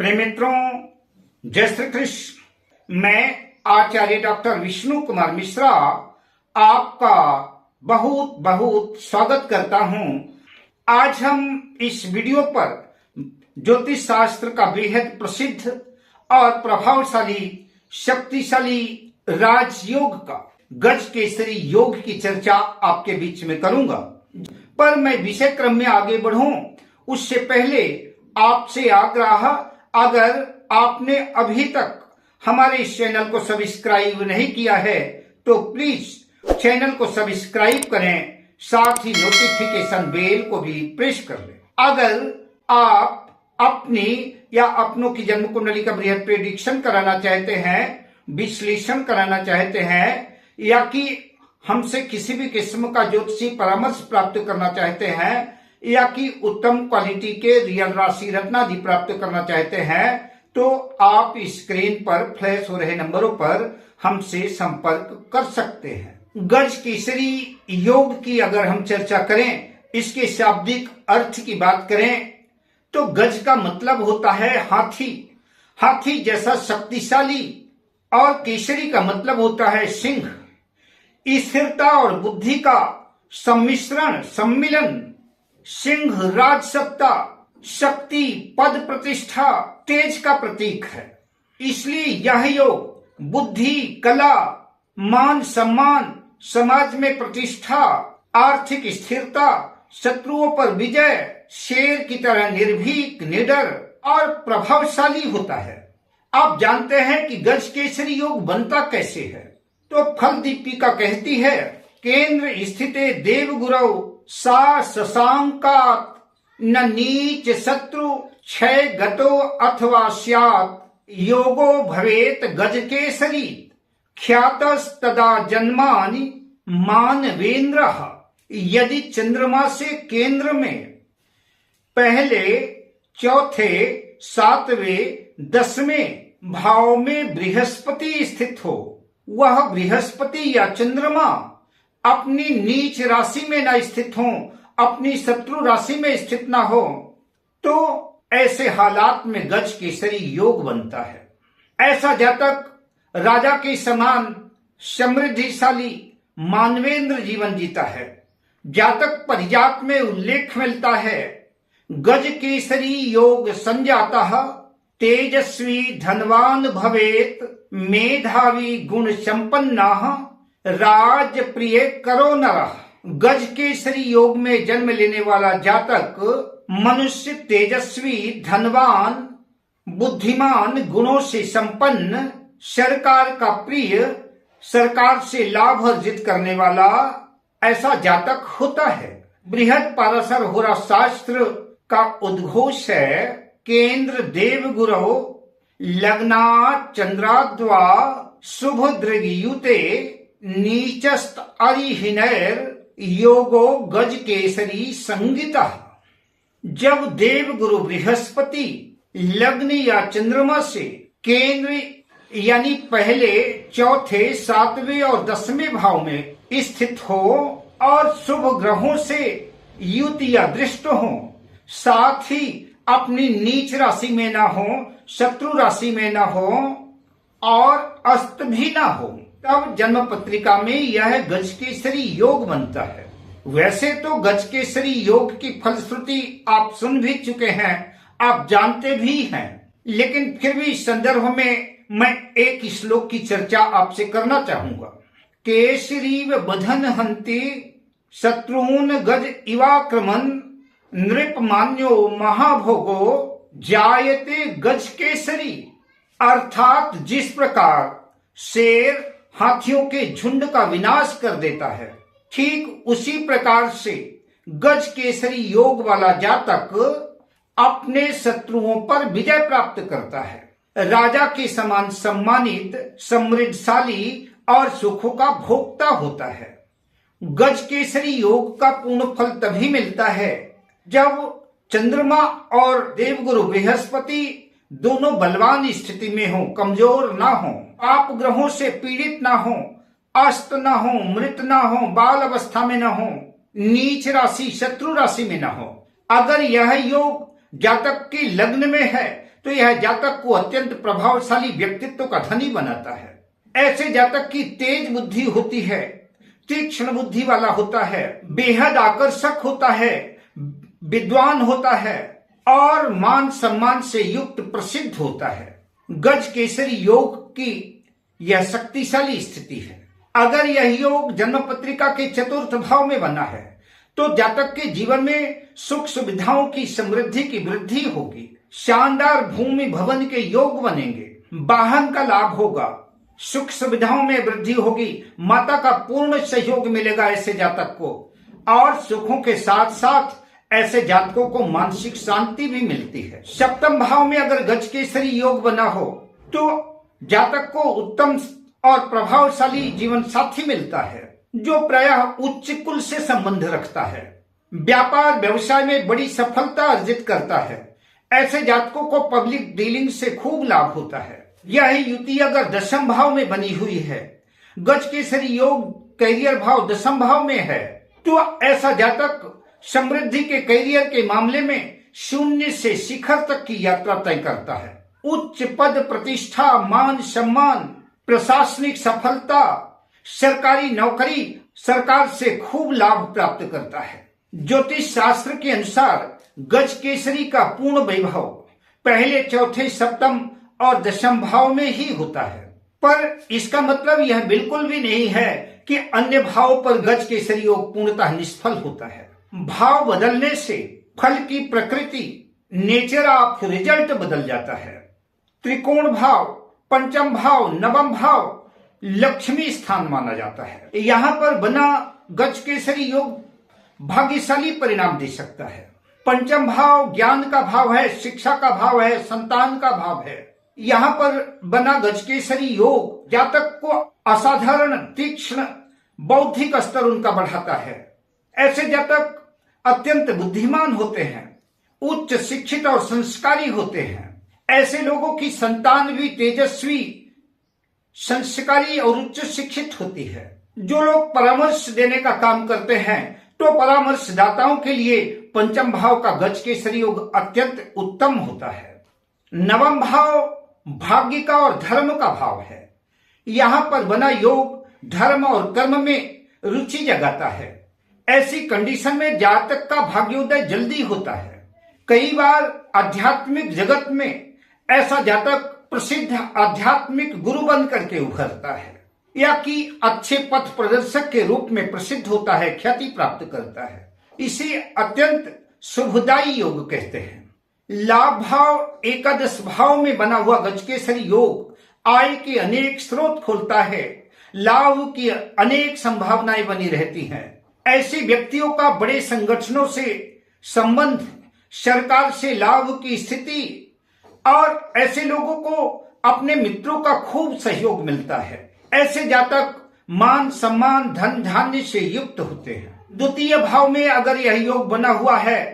प्रिय मित्रों, जय श्री कृष्ण। मैं आचार्य डॉक्टर विष्णु कुमार मिश्रा आपका बहुत बहुत स्वागत करता हूं। आज हम इस वीडियो पर ज्योतिष शास्त्र का बेहद प्रसिद्ध और प्रभावशाली शक्तिशाली राजयोग का गज केसरी योग की चर्चा आपके बीच में करूंगा। पर मैं विषय क्रम में आगे बढ़ूं उससे पहले आपसे आग्रह, अगर आपने अभी तक हमारे इस चैनल को सब्सक्राइब नहीं किया है तो प्लीज चैनल को सब्सक्राइब करें, साथ ही नोटिफिकेशन बेल को भी प्रेस कर लें। अगर आप अपनी या अपनों की जन्म कुंडली का बृहद प्रेडिक्शन कराना चाहते हैं, विश्लेषण कराना चाहते हैं, या कि हमसे किसी भी किस्म का ज्योतिषी परामर्श प्राप्त करना चाहते हैं, या कि उत्तम क्वालिटी के रियल राशि रत्न आदि प्राप्त करना चाहते हैं, तो आप स्क्रीन पर फ्लैश हो रहे नंबरों पर हमसे संपर्क कर सकते हैं। गज केसरी योग की अगर हम चर्चा करें, इसके शाब्दिक अर्थ की बात करें तो गज का मतलब होता है हाथी, हाथी जैसा शक्तिशाली, और केसरी का मतलब होता है सिंह। स्थिरता और बुद्धि का सम्मिश्रण, सम्मिलन। सिंह राजसत्ता, शक्ति, पद प्रतिष्ठा, तेज का प्रतीक है। इसलिए यह योग बुद्धि, कला, मान सम्मान, समाज में प्रतिष्ठा, आर्थिक स्थिरता, शत्रुओं पर विजय, शेर की तरह निर्भीक, निडर और प्रभावशाली होता है। आप जानते हैं कि गज केसरी योग बनता कैसे है? तो फल दीपिका कहती है, केंद्र स्थिते देवगुरौ सा शशांकात न नीच शत्रु क्षय गतो अथवा स्यात् योगो भवेत गज केसरी ख्यातस्तदा जन्मानि मानवेन्द्रः। यदि चंद्रमा से केंद्र में पहले, चौथे, सातवें, 10वें भाव में बृहस्पति स्थित हो, वह बृहस्पति या चंद्रमा अपनी नीच राशि में न स्थित हो, अपनी शत्रु राशि में स्थित न हो, तो ऐसे हालात में गज केसरी योग बनता है। ऐसा जातक राजा के समान समृद्धिशाली मानवेंद्र जीवन जीता है। जातक परिजात में उल्लेख मिलता है, गज केसरी योग संजातः तेजस्वी धनवान भवेत मेधावी गुण संपन्नः राज प्रिय करो नरः। गज केसरी योग में जन्म लेने वाला जातक मनुष्य तेजस्वी, धनवान, बुद्धिमान, गुणों से संपन्न, सरकार का प्रिय, सरकार से लाभ अर्जित करने वाला ऐसा जातक होता है। बृहद पाराशर होरा शास्त्र का उद्घोष है, केंद्र देवगुरौ लग्नात् चंद्राद्वा शुभ दृग्युते नीचस्त अरिहिनैर योगो गज केसरी संगीता। जब देवगुरु बृहस्पति लग्न या चंद्रमा से केंद्र यानी पहले, चौथे, सातवें और 10वें भाव में स्थित हो और शुभ ग्रहों से युत या दृष्ट हो, साथ ही अपनी नीच राशि में ना हो, शत्रु राशि में ना हो और अस्त भी ना हो, तब जन्म पत्रिका में यह गज केसरी योग बनता है। वैसे तो गज केसरी योग की फलश्रुति आप सुन भी चुके हैं, आप जानते भी हैं, लेकिन फिर भी इस संदर्भ में मैं एक श्लोक की चर्चा आपसे करना चाहूंगा। केसरीव बधन हंति शत्रून गज इवाक्रमन नृपमान्यो महाभोगो जायते गज केसरी। अर्थात जिस प्रकार शेर हाथियों के झुंड का विनाश कर देता है, ठीक उसी प्रकार से गज केसरी योग वाला जातक अपने शत्रुओं पर विजय प्राप्त करता है। राजा के समान सम्मानित, समृद्धशाली और सुखों का भोक्ता होता है। गज केसरी योग का पूर्ण फल तभी मिलता है जब चंद्रमा और देवगुरु बृहस्पति दोनों बलवान स्थिति में हो, कमजोर ना हो, पाप ग्रहों से पीड़ित ना हो, अस्त ना हो, मृत ना हो, बाल अवस्था में ना हो, नीच राशि, शत्रु राशि में ना हो। अगर यह योग जातक के लग्न में है तो यह जातक को अत्यंत प्रभावशाली व्यक्तित्व का धनी बनाता है। ऐसे जातक की तेज बुद्धि होती है, तीक्ष्ण बुद्धि वाला होता है, बेहद आकर्षक होता है, विद्वान होता है और मान सम्मान से युक्त प्रसिद्ध होता है। गज केसरी योग की यह शक्तिशाली स्थिति है। अगर यह योग जन्म पत्रिका के चतुर्थ भाव में बना है तो जातक के जीवन में सुख सुविधाओं की समृद्धि की वृद्धि होगी, शानदार भूमि भवन के योग बनेंगे, वाहन का लाभ होगा, सुख सुविधाओं में वृद्धि होगी, माता का पूर्ण सहयोग मिलेगा ऐसे जातक को, और सुखों के साथ साथ ऐसे जातकों को मानसिक शांति भी मिलती है। सप्तम भाव में अगर गज केसरी योग बना हो तो जातक को उत्तम और प्रभावशाली जीवन साथी मिलता है जो प्रायः उच्च कुल से संबंध रखता है, व्यापार व्यवसाय में बड़ी सफलता अर्जित करता है। ऐसे जातकों को पब्लिक डीलिंग से खूब लाभ होता है। यह युति अगर दशम भाव में बनी हुई है, गज केसरी योग कैरियर भाव दशम भाव में है, तो ऐसा जातक समृद्धि के कैरियर के मामले में शून्य से शिखर तक की यात्रा तय करता है। उच्च पद प्रतिष्ठा, मान सम्मान, प्रशासनिक सफलता, सरकारी नौकरी, सरकार से खूब लाभ प्राप्त करता है। ज्योतिष शास्त्र के अनुसार गज केसरी का पूर्ण वैभव पहले, चौथे, सप्तम और दशम भाव में ही होता है, पर इसका मतलब यह बिल्कुल भी नहीं है कि अन्य भाव पर गज केसरी योग पूर्णतः निष्फल होता है। भाव बदलने से फल की प्रकृति, नेचर ऑफ रिजल्ट बदल जाता है। त्रिकोण भाव, पंचम भाव, नवम भाव लक्ष्मी स्थान माना जाता है। यहाँ पर बना गज केसरी योग भाग्यशाली परिणाम दे सकता है। पंचम भाव ज्ञान का भाव है, शिक्षा का भाव है, संतान का भाव है। यहाँ पर बना गज केसरी योग जातक को असाधारण तीक्ष्ण बौद्धिक स्तर उनका बढ़ाता है। ऐसे जातक अत्यंत बुद्धिमान होते हैं, उच्च शिक्षित और संस्कारी होते हैं। ऐसे लोगों की संतान भी तेजस्वी, संस्कारी और उच्च शिक्षित होती है। जो लोग परामर्श देने का काम करते हैं तो परामर्शदाताओं के लिए पंचम भाव का गज केसरी योग अत्यंत उत्तम होता है। नवम भाव भाग्य का और धर्म का भाव है। यहाँ पर बना योग धर्म और कर्म में रुचि जगाता है। ऐसी कंडीशन में जातक का भाग्योदय जल्दी होता है। कई बार आध्यात्मिक जगत में ऐसा जातक प्रसिद्ध आध्यात्मिक गुरु बन करके उभरता है या कि अच्छे पथ प्रदर्शक के रूप में प्रसिद्ध होता है, ख्याति प्राप्त करता है। इसे अत्यंत शुभदायी योग कहते हैं। लाभ भाव एकादश भाव में बना हुआ गज केसरी योग आय के अनेक स्रोत खोलता है, लाभ की अनेक संभावनाएं बनी रहती हैं। ऐसे व्यक्तियों का बड़े संगठनों से संबंध, सरकार से लाभ की स्थिति और ऐसे लोगों को अपने मित्रों का खूब सहयोग मिलता है। ऐसे जातक मान सम्मान धन धान्य से युक्त होते हैं। द्वितीय भाव में अगर यह योग बना हुआ है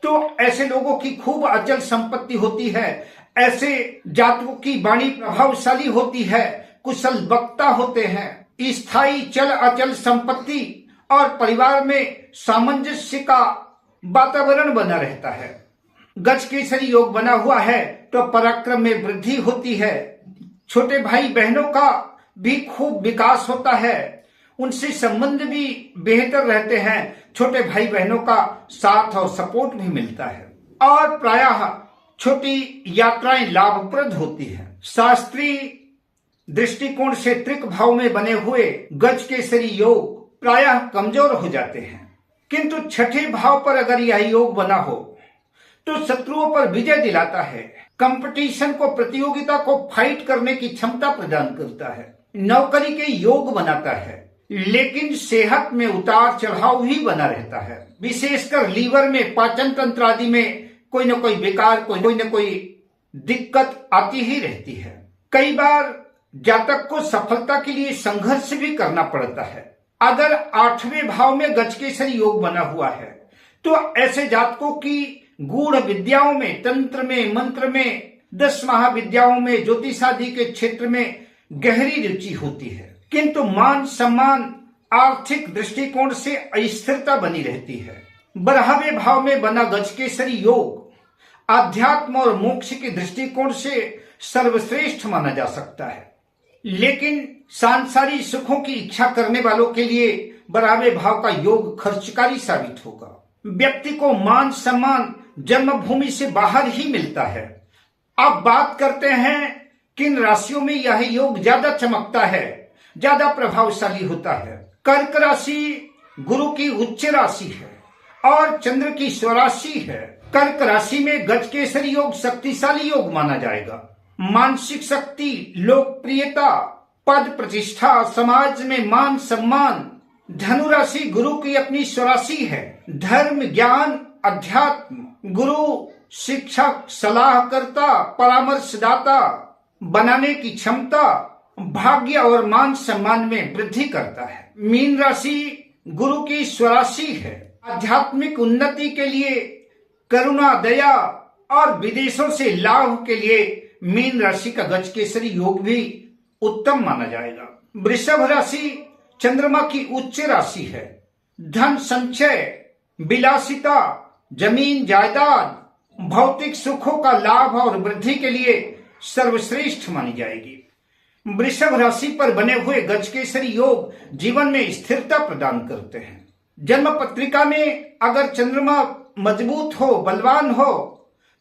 तो ऐसे लोगों की खूब अचल संपत्ति होती है। ऐसे जातकों की वाणी प्रभावशाली होती है, कुशल वक्ता होते हैं, स्थायी चल अचल संपत्ति और परिवार में सामंजस्य का वातावरण बना रहता है। गज केसरी योग बना हुआ है तो पराक्रम में वृद्धि होती है। छोटे भाई बहनों का भी खूब विकास होता है, उनसे संबंध भी बेहतर रहते हैं। छोटे भाई बहनों का साथ और सपोर्ट भी मिलता है और प्रायः छोटी यात्राएं लाभप्रद होती हैं। शास्त्रीय दृष्टिकोण से त्रिक भाव में बने हुए गज केसरी योग प्रायः कमजोर हो जाते हैं, किंतु छठे भाव पर अगर यह योग बना हो तो शत्रुओं पर विजय दिलाता है, कंपटीशन को, प्रतियोगिता को फाइट करने की क्षमता प्रदान करता है, नौकरी के योग बनाता है। लेकिन सेहत में उतार चढ़ाव ही बना रहता है। विशेषकर लीवर में, पाचन तंत्र आदि में कोई न कोई विकार, कोई न कोई दिक्कत आती ही रहती है। कई बार जातक को सफलता के लिए संघर्ष भी करना पड़ता है। अगर आठवें भाव में गज केसरी योग बना हुआ है तो ऐसे जातकों की गूढ़ विद्याओं में, तंत्र में, मंत्र में, 10 महाविद्याओं में, ज्योतिष आदि के क्षेत्र में गहरी रुचि होती है, किंतु मान सम्मान, आर्थिक दृष्टिकोण से अस्थिरता बनी रहती है। 12वें भाव में बना गज केसरी योग आध्यात्म और मोक्ष के दृष्टिकोण से सर्वश्रेष्ठ माना जा सकता है। लेकिन सांसारिक सुखों की इच्छा करने वालों के लिए बराबर भाव का योग खर्चकारी साबित होगा। व्यक्ति को मान सम्मान जन्मभूमि से बाहर ही मिलता है। अब बात करते हैं किन राशियों में यह योग ज्यादा चमकता है, ज्यादा प्रभावशाली होता है। कर्क राशि गुरु की उच्च राशि है और चंद्र की स्वराशि है। कर्क राशि में गजकेसरी योग शक्तिशाली योग माना जाएगा। मानसिक शक्ति, लोकप्रियता, पद प्रतिष्ठा, समाज में मान सम्मान। धनु राशि गुरु की अपनी स्वराशि है। धर्म, ज्ञान, अध्यात्म, गुरु शिक्षक, सलाहकर्ता, परामर्शदाता बनाने की क्षमता, भाग्य और मान सम्मान में वृद्धि करता है। मीन राशि गुरु की स्वराशि है। आध्यात्मिक उन्नति के लिए, करुणा, दया और विदेशों से लाभ के लिए मीन राशि का गजकेसरी योग भी उत्तम माना जाएगा। वृषभ राशि चंद्रमा की उच्च राशि है। धन संचय, विलासिता, जमीन जायदाद, भौतिक सुखों का लाभ और वृद्धि के लिए सर्वश्रेष्ठ मानी जाएगी। वृषभ राशि पर बने हुए गजकेसरी योग जीवन में स्थिरता प्रदान करते हैं। जन्म पत्रिका में अगर चंद्रमा मजबूत हो, बलवान हो,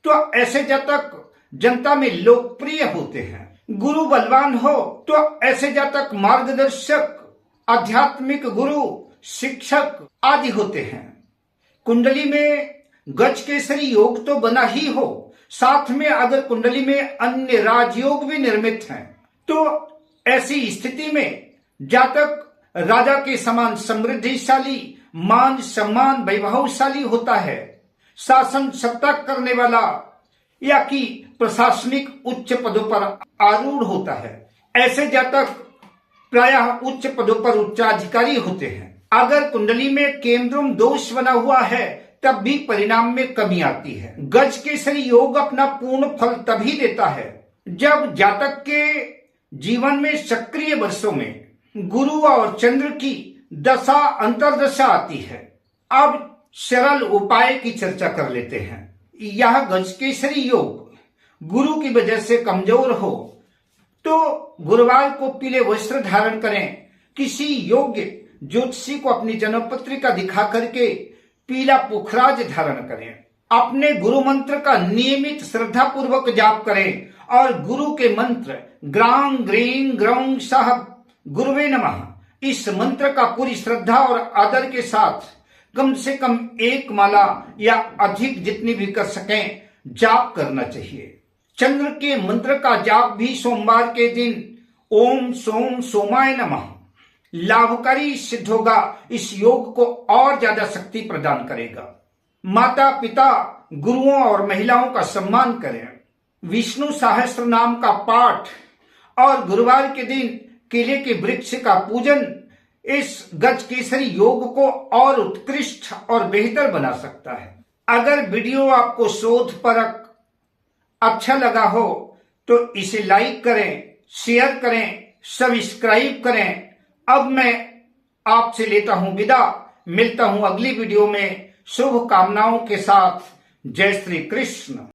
तो ऐसे जातक जनता में लोकप्रिय होते हैं। गुरु बलवान हो तो ऐसे जातक मार्गदर्शक, आध्यात्मिक गुरु, शिक्षक आदि होते हैं। कुंडली में गजकेसरी योग तो बना ही हो, साथ में अगर कुंडली में अन्य राजयोग भी निर्मित हैं, तो ऐसी स्थिति में जातक राजा के समान समृद्धिशाली, मान सम्मान, वैभवशाली होता है। शासन सत्ता करने वाला या कि प्रशासनिक उच्च पदों पर आरूढ़ होता है। ऐसे जातक प्रायः उच्च पदों पर उच्चाधिकारी होते हैं। अगर कुंडली में केंद्रुम दोष बना हुआ है तब भी परिणाम में कमी आती है। गजकेसरी योग अपना पूर्ण फल तभी देता है जब जातक के जीवन में सक्रिय वर्षों में गुरु और चंद्र की दशा अंतर्दशा आती है। अब सरल उपाय की चर्चा कर लेते हैं। यह गजकेसरी योग गुरु की वजह से कमजोर हो तो गुरुवार को पीले वस्त्र धारण करें। किसी योग्य ज्योतिषी को अपनी जन्म पत्रिका दिखा करके पीला पुखराज धारण करें। अपने गुरु मंत्र का नियमित श्रद्धा पूर्वक जाप करें और गुरु के मंत्र ग्रां ग्रीं ग्रौं सह गुरुवे नमः इस मंत्र का पूरी श्रद्धा और आदर के साथ कम से कम एक माला या अधिक जितनी भी कर सकें जाप करना चाहिए। चंद्र के मंत्र का जाप भी सोमवार के दिन ओम सोम सोमाय नमः लाभकारी सिद्ध होगा। इस योग को और ज्यादा शक्ति प्रदान करेगा। माता पिता, गुरुओं और महिलाओं का सम्मान करें। विष्णु सहस्त्र नाम का पाठ और गुरुवार के दिन केले के वृक्ष का पूजन इस गजकेसरी योग को और उत्कृष्ट और बेहतर बना सकता है। अगर वीडियो आपको शोधपरक अच्छा लगा हो तो इसे लाइक करें, शेयर करें, सब्सक्राइब करें। अब मैं आपसे लेता हूं विदा। मिलता हूं अगली वीडियो में शुभ कामनाओं के साथ। जय श्री कृष्ण।